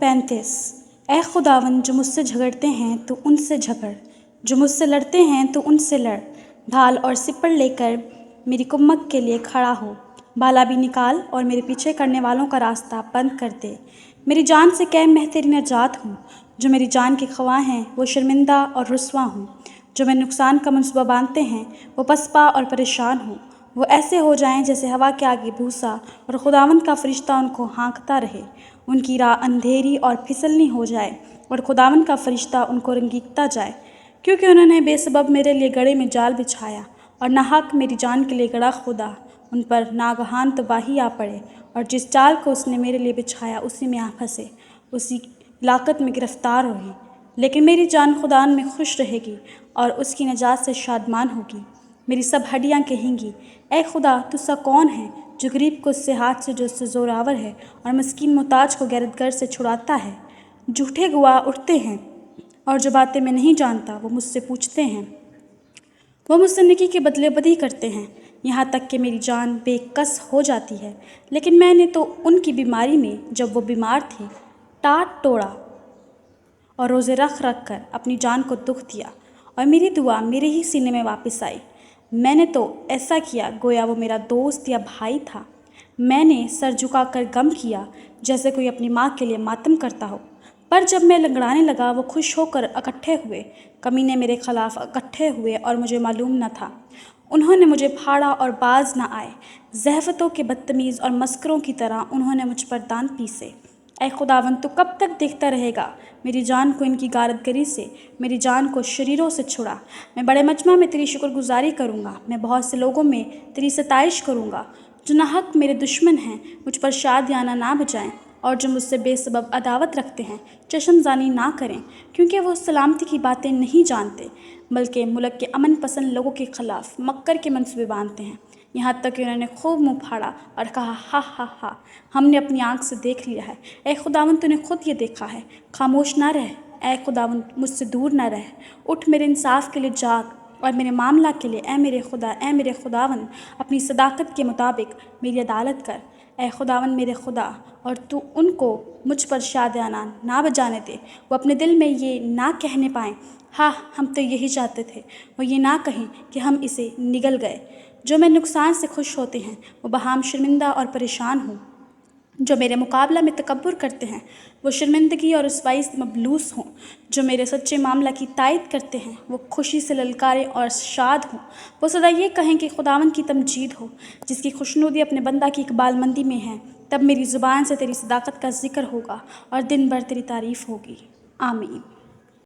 35। اے خداوند، جو مجھ سے جھگڑتے ہیں تو ان سے جھگڑ، جو مجھ سے لڑتے ہیں تو ان سے لڑ۔ ڈھال اور سپر لے کر میری کمک کے لیے کھڑا ہو، بھالا بھی نکال اور میرے پیچھے کرنے والوں کا راستہ بند کر دے۔ میری جان سے کہہ، میں تیری نجات ہوں۔ جو میری جان کے خواہ ہیں وہ شرمندہ اور رسوا ہوں، جو میرے نقصان کا منصوبہ باندھتے ہیں وہ پسپا اور پریشان ہوں۔ وہ ایسے ہو جائیں جیسے ہوا کے آگے بھوسا، اور خداوند کا فرشتہ ان کو ہانکتا رہے۔ ان کی راہ اندھیری اور پھسلنی ہو جائے، اور خداوند کا فرشتہ ان کو رنگیکتا جائے، کیونکہ انہوں نے بے سبب میرے لیے گڑھے میں جال بچھایا، اور ناحق میری جان کے لیے گڑھا کھودا۔ ان پر ناگہان تباہی آ پڑے، اور جس جال کو اس نے میرے لیے بچھایا اسی میں آ پھنسے، اسی ہلاکت میں گرفتار ہوئے۔ لیکن میری جان خداوند میں خوش رہے گی، اور اس کی نجات سے شادمان ہوگی۔ میری سب ہڈیاں کہیں گی، اے خدا، تو سا کون ہے جو غریب کو اس سے ہاتھ سے جو اس سے زوراور ہے، اور مسکین محتاج کو غیرتگر سے چھڑاتا ہے؟ جھوٹے گواہ اٹھتے ہیں، اور جو باتیں میں نہیں جانتا وہ مجھ سے پوچھتے ہیں۔ وہ مجھ سے نیکی کے بدلے بدی کرتے ہیں، یہاں تک کہ میری جان بے کس ہو جاتی ہے۔ لیکن میں نے تو ان کی بیماری میں، جب وہ بیمار تھے، ٹاٹ توڑا اور روزے رکھ رکھ کر اپنی جان کو دکھ دیا، اور میری دعا میرے ہی سینے میں واپس آئی۔ میں نے تو ایسا کیا گویا وہ میرا دوست یا بھائی تھا۔ میں نے سر جھکا کر غم کیا، جیسے کوئی اپنی ماں کے لیے ماتم کرتا ہو۔ پر جب میں لنگڑانے لگا وہ خوش ہو کر اکٹھے ہوئے۔ کمینے میرے خلاف اکٹھے ہوئے اور مجھے معلوم نہ تھا۔ انہوں نے مجھے پھاڑا اور باز نہ آئے۔ زحفتوں کے بدتمیز اور مسخروں کی طرح انہوں نے مجھ پر دان پیسے۔ اے خداوند، تو کب تک دیکھتا رہے گا؟ میری جان کو ان کی غارت گری سے، میری جان کو شریروں سے چھڑا۔ میں بڑے مجمع میں تیری شکر گزاری کروں گا، میں بہت سے لوگوں میں تیری ستائش کروں گا۔ جو ناحق میرے دشمن ہیں مجھ پر شادیانہ نہ بجائیں، اور جو مجھ سے بے سبب عداوت رکھتے ہیں چشم زنی نہ کریں، کیونکہ وہ سلامتی کی باتیں نہیں جانتے، بلکہ ملک کے امن پسند لوگوں کے خلاف مکر کے منصوبے باندھتے ہیں۔ یہاں تک کہ انہوں نے خوب منہ پھاڑا اور کہا، ہا ہا ہا، ہم نے اپنی آنکھ سے دیکھ لیا ہے۔ اے خداوند، تو نے خود یہ دیکھا ہے، خاموش نہ رہ۔ اے خداوند، مجھ سے دور نہ رہ، اٹھ میرے انصاف کے لیے جاگ، اور میرے معاملہ کے لیے اے میرے خدا، اے میرے خداوند، اپنی صداقت کے مطابق میری عدالت کر۔ اے خداوند میرے خدا، اور تو ان کو مجھ پر شادیانہ نہ بجانے دے۔ وہ اپنے دل میں یہ نہ کہنے پائیں، ہاں، ہم تو یہی چاہتے تھے۔ وہ یہ نہ کہیں کہ ہم اسے نگل گئے۔ جو میرے نقصان سے خوش ہوتے ہیں وہ بہام شرمندہ اور پریشان ہوں۔ جو میرے مقابلہ میں تکبر کرتے ہیں وہ شرمندگی اور رسوائی سے مبلوس ہوں۔ جو میرے سچے معاملہ کی تائید کرتے ہیں وہ خوشی سے للکاریں اور شاد ہوں۔ وہ سدا یہ کہیں کہ خداوند کی تمجید ہو، جس کی خوشنودی اپنے بندہ کی اقبال مندی میں ہے۔ تب میری زبان سے تیری صداقت کا ذکر ہوگا، اور دن بھر تیری تعریف ہوگی۔ آمین۔